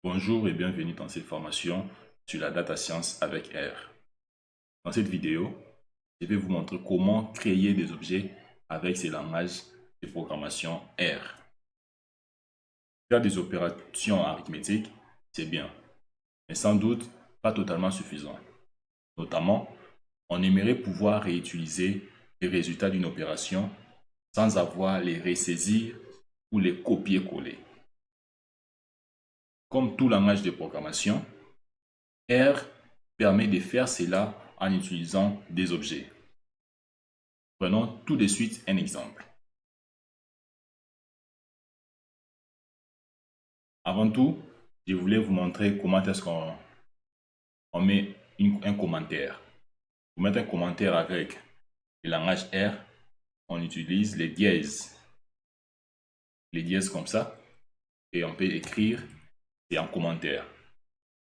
Bonjour et bienvenue dans cette formation sur la data science avec R. Dans cette vidéo, je vais vous montrer comment créer des objets avec ces langages de programmation R. Faire des opérations arithmétiques, c'est bien, mais sans doute pas totalement suffisant. Notamment, on aimerait pouvoir réutiliser les résultats d'une opération sans avoir les ressaisir ou les copier-coller. Comme tout langage de programmation, R permet de faire cela en utilisant des objets. Prenons tout de suite un exemple. Avant tout, je voulais vous montrer comment est-ce qu'on met un commentaire. Pour mettre un commentaire avec le langage R, on utilise les dièses. Les dièses comme ça, et on peut écrire et en commentaire.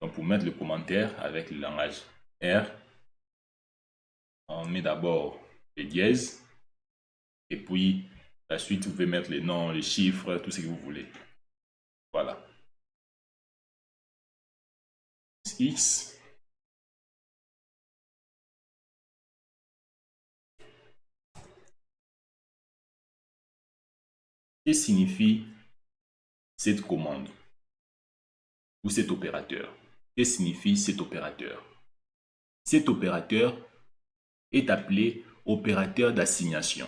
Donc pour mettre le commentaire avec le langage R, on met d'abord les dièses, et puis la suite vous pouvez mettre les noms, les chiffres, tout ce que vous voulez. Voilà. X. Que signifie cette commande ou cet opérateur? Que signifie cet opérateur? Cet opérateur est appelé opérateur d'assignation.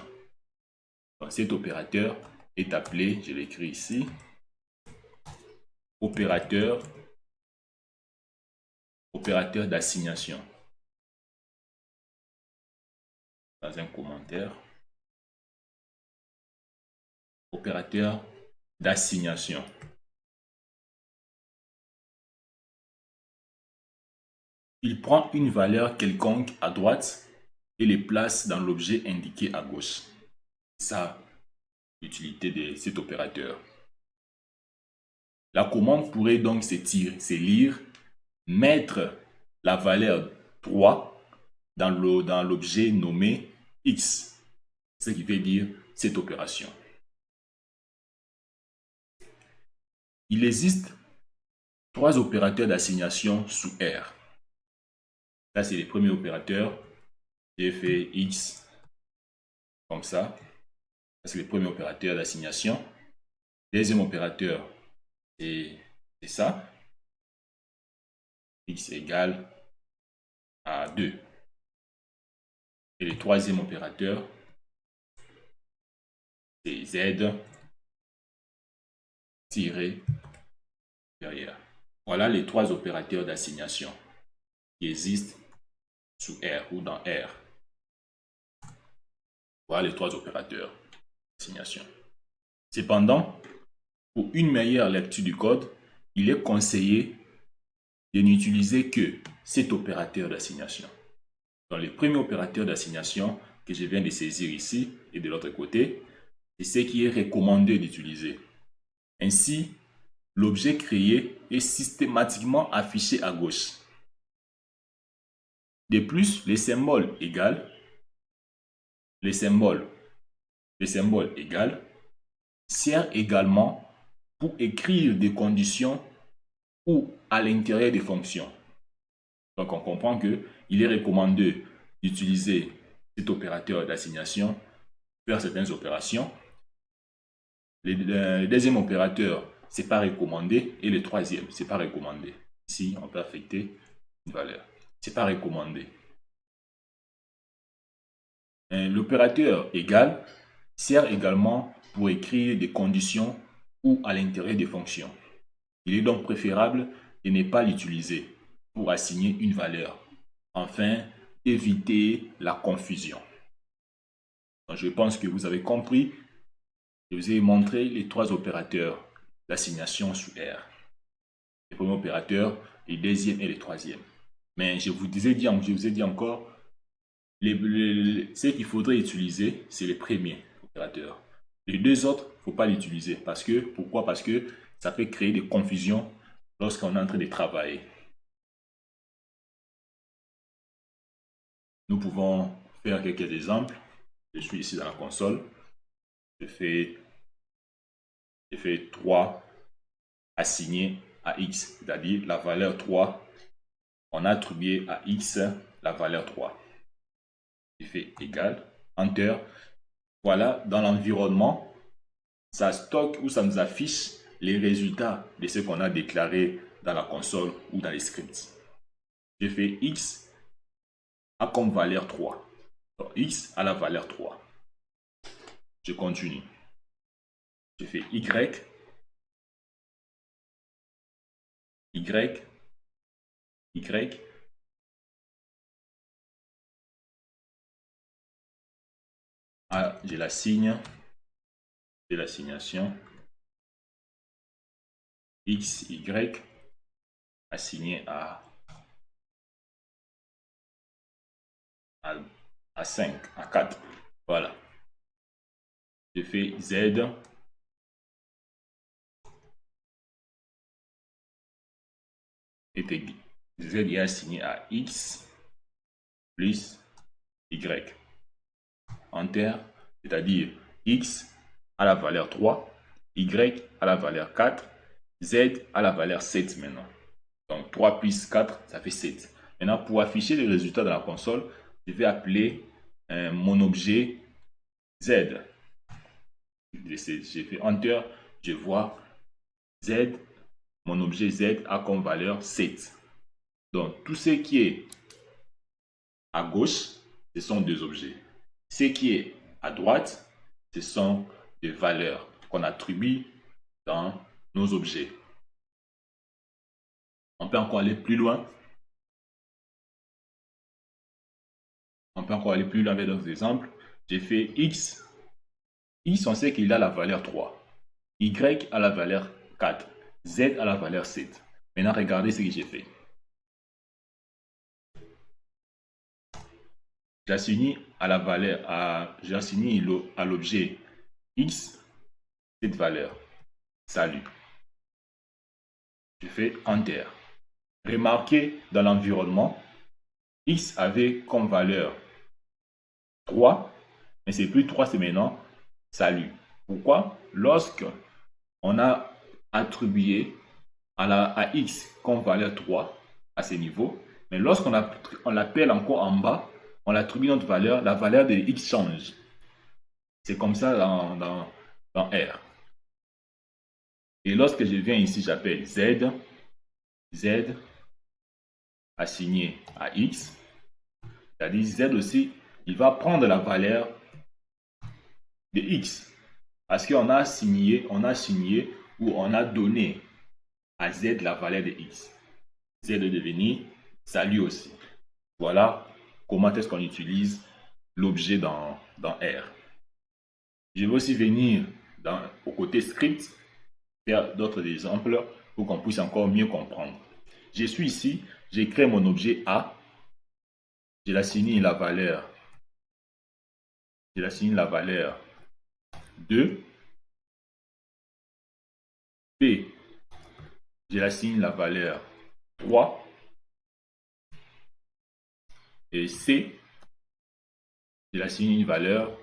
Cet opérateur est appelé, je l'écris ici, opérateur d'assignation. Dans un commentaire, opérateur d'assignation. Il prend une valeur quelconque à droite et les place dans l'objet indiqué à gauche. C'est ça l'utilité de cet opérateur. La commande pourrait donc se lire mettre la valeur 3 dans l'objet nommé X, ce qui veut dire cette opération. Il existe 3 opérateurs d'assignation sous R. Là, c'est les premiers opérateurs. J'ai fait X comme ça. C'est le premier opérateur d'assignation. Deuxième opérateur, c'est ça. X égale à 2. Et le troisième opérateur, c'est Z tiré derrière. Voilà les 3 opérateurs d'assignation qui existent sous R ou dans R. Voilà les 3 opérateurs d'assignation. Cependant, pour une meilleure lecture du code, il est conseillé de n'utiliser que cet opérateur d'assignation. Dans le premier opérateur d'assignation que je viens de saisir ici et de l'autre côté, c'est ce qui est recommandé d'utiliser. Ainsi, l'objet créé est systématiquement affiché à gauche. De plus, le symbole égal sert également pour écrire des conditions ou à l'intérieur des fonctions. Donc on comprend qu'il est recommandé d'utiliser cet opérateur d'assignation pour faire certaines opérations. Le deuxième opérateur, c'est pas recommandé, et le troisième, c'est pas recommandé. Ici, on peut affecter une valeur. C'est pas recommandé. L'opérateur égal sert également pour écrire des conditions ou à l'intérieur des fonctions. Il est donc préférable de ne pas l'utiliser pour assigner une valeur. Enfin, éviter la confusion. Donc, je pense que vous avez compris. Je vous ai montré les 3 opérateurs d'assignation sous R. Le premier opérateur, le deuxième et le troisième. Mais je vous ai dit encore, ce qu'il faudrait utiliser, c'est les premiers opérateurs. Les 2 autres, il ne faut pas l'utiliser. Pourquoi? Parce que ça peut créer des confusions lorsqu'on est en train de travailler. Nous pouvons faire quelques exemples. Je suis ici dans la console. Je fais 3 assignés à x, c'est-à-dire la valeur 3. On a attribué à x la valeur 3. J'ai fait égal, enter. Voilà, dans l'environnement, ça stocke ou ça nous affiche les résultats de ce qu'on a déclaré dans la console ou dans les scripts. J'ai fait x a comme valeur 3. Donc, x a la valeur 3. Je continue. Je fais y, j'ai la signe de l'assignation x, y assigné à 5, à 4. Voilà. Je fais z. Z est assigné à x plus y. Enter, c'est-à-dire x à la valeur 3, y à la valeur 4, z à la valeur 7 maintenant. Donc 3 plus 4, ça fait 7. Maintenant, pour afficher les résultats dans la console, je vais appeler mon objet z. J'ai fait Enter, je vois z, mon objet z a comme valeur 7. Donc tout ce qui est à gauche, ce sont deux objets. Ce qui est à droite, ce sont des valeurs qu'on attribue dans nos objets. On peut encore aller plus loin. On peut encore aller plus loin avec d'autres exemples. J'ai fait x. X, on sait qu'il a la valeur 3. Y a la valeur 4. Z a la valeur 7. Maintenant, regardez ce que j'ai fait. J'assigné à la valeur, j'assigné à l'objet x cette valeur. Salut. Je fais Enter. Remarquez dans l'environnement, x avait comme valeur 3, mais c'est plus 3, c'est maintenant salut. Pourquoi? Lorsque on a attribué à x comme valeur 3 à ce niveau, mais lorsqu'on l'appelle encore en bas, on attribue notre valeur, la valeur de x change. C'est comme ça dans R. Et lorsque je viens ici, j'appelle z assigné à x, c'est-à-dire z aussi, il va prendre la valeur de x. Parce qu'on a assigné ou on a donné à z la valeur de x. Z est devenu salut aussi. Voilà comment est-ce qu'on utilise l'objet dans R. Je vais aussi venir au côté script, faire d'autres exemples pour qu'on puisse encore mieux comprendre. Je suis ici, j'ai créé mon objet A, je l'assigné la valeur 2, B, je l'assigne la valeur 3, et C, je l'assigne une valeur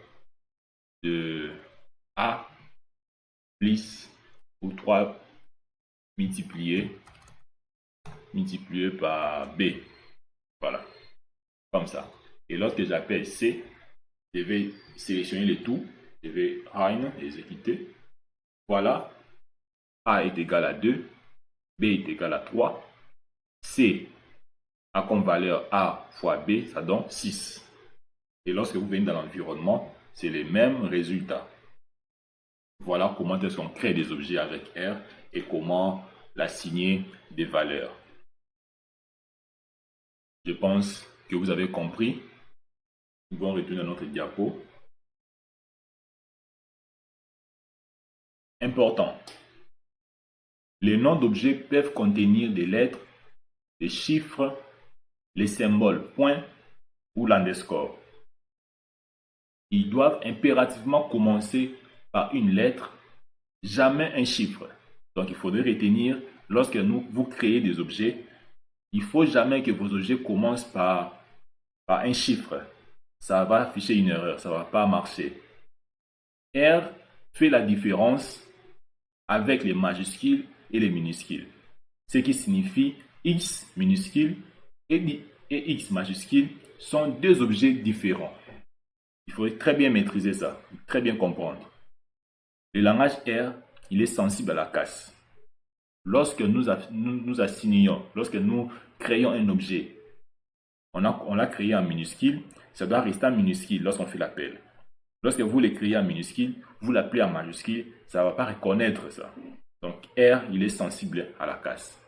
de A plus ou 3 multiplié par B. Voilà, comme ça. Et lorsque j'appelle C, je vais sélectionner le tout, je vais run, exécuter. Voilà, A est égal à 2, B est égal à 3, C a comme valeur A fois B, ça donne 6. Et lorsque vous venez dans l'environnement, c'est les mêmes résultats. Voilà comment est-ce qu'on crée des objets avec R et comment l'assigner des valeurs. Je pense que vous avez compris. Nous allons retourner à notre diapo. Important. Les noms d'objets peuvent contenir des lettres, des chiffres, les symboles point ou l'underscore. Ils doivent impérativement commencer par une lettre, jamais un chiffre. Donc il faudrait retenir, lorsque vous créez des objets, il ne faut jamais que vos objets commencent par un chiffre. Ça va afficher une erreur, ça ne va pas marcher. R fait la différence avec les majuscules et les minuscules. ce qui signifie X minuscule et X majuscule sont deux objets différents. Il faut très bien maîtriser ça, très bien comprendre. Le langage R, il est sensible à la casse. Lorsque nous assignons, lorsque nous créons un objet, on l'a créé en minuscule, ça doit rester en minuscule lorsqu'on fait l'appel. Lorsque vous l'écrivez en minuscule, vous l'appelez en majuscule, ça ne va pas reconnaître ça. Donc R, il est sensible à la casse.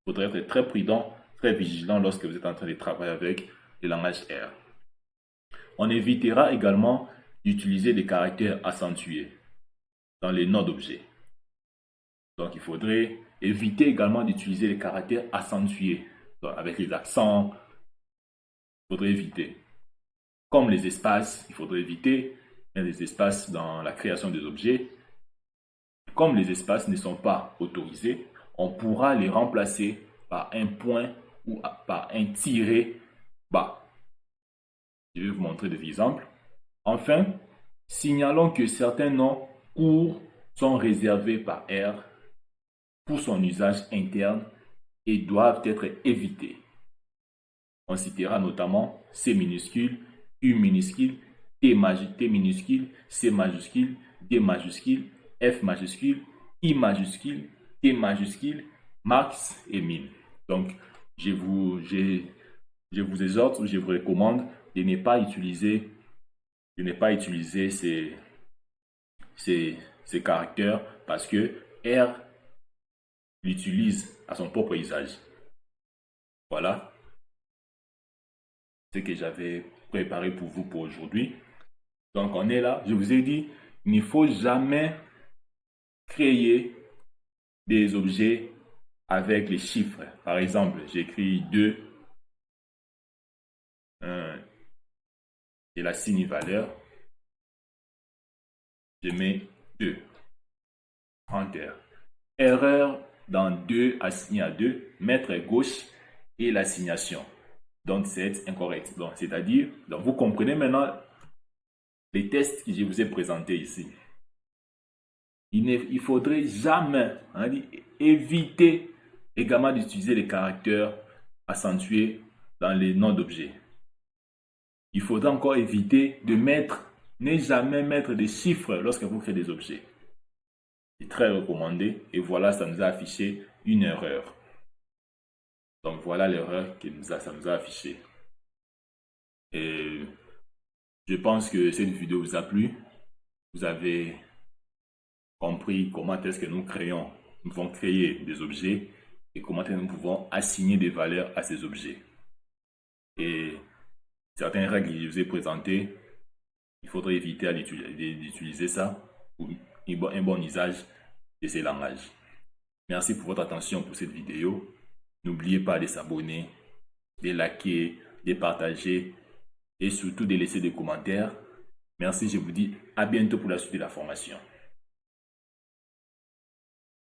Il faudrait être très prudent, très vigilant lorsque vous êtes en train de travailler avec le langage R. On évitera également d'utiliser des caractères accentués dans les noms d'objets. Donc il faudrait éviter également d'utiliser les caractères accentués. Donc, avec les accents, il faudrait éviter. Comme les espaces, il faudrait éviter. Il y a des espaces dans la création des objets. Comme les espaces ne sont pas autorisés, on pourra les remplacer par un point ou par un tiré bas. Je vais vous montrer des exemples. Enfin, signalons que certains noms courts sont réservés par R pour son usage interne et doivent être évités. On citera notamment C minuscule, U minuscule, T minuscule, C majuscule, D majuscule, F majuscule, I majuscule, T majuscule, max et min. Donc, je vous exhorte ou je vous recommande de ne pas utiliser, ces caractères parce que R l'utilise à son propre usage. Voilà ce que j'avais préparé pour vous pour aujourd'hui. Donc on est là, je vous ai dit, il ne faut jamais créer des objets avec les chiffres. Par exemple, j'écris 2, 1 et la signe valeur. Je mets 2. Enter. Erreur dans 2 assigné à 2, mettre gauche et l'assignation. Donc c'est incorrect. Donc c'est-à-dire, vous comprenez maintenant les tests que je vous ai présentés ici. Il faudrait jamais éviter également d'utiliser les caractères accentués dans les noms d'objets. Il faudra encore éviter de ne jamais mettre des chiffres lorsque vous créez des objets. C'est très recommandé et voilà, ça nous a affiché une erreur. Donc voilà l'erreur que ça nous a affiché. Et je pense que cette vidéo vous a plu. Vous avez compris comment est-ce que nous pouvons créer des objets et comment est-ce que nous pouvons assigner des valeurs à ces objets. Et certaines règles que je vous ai présentées, il faudrait éviter d'utiliser ça pour un bon usage de ces langages. Merci pour votre attention pour cette vidéo. N'oubliez pas de s'abonner, de liker, de partager et surtout de laisser des commentaires. Merci, je vous dis à bientôt pour la suite de la formation.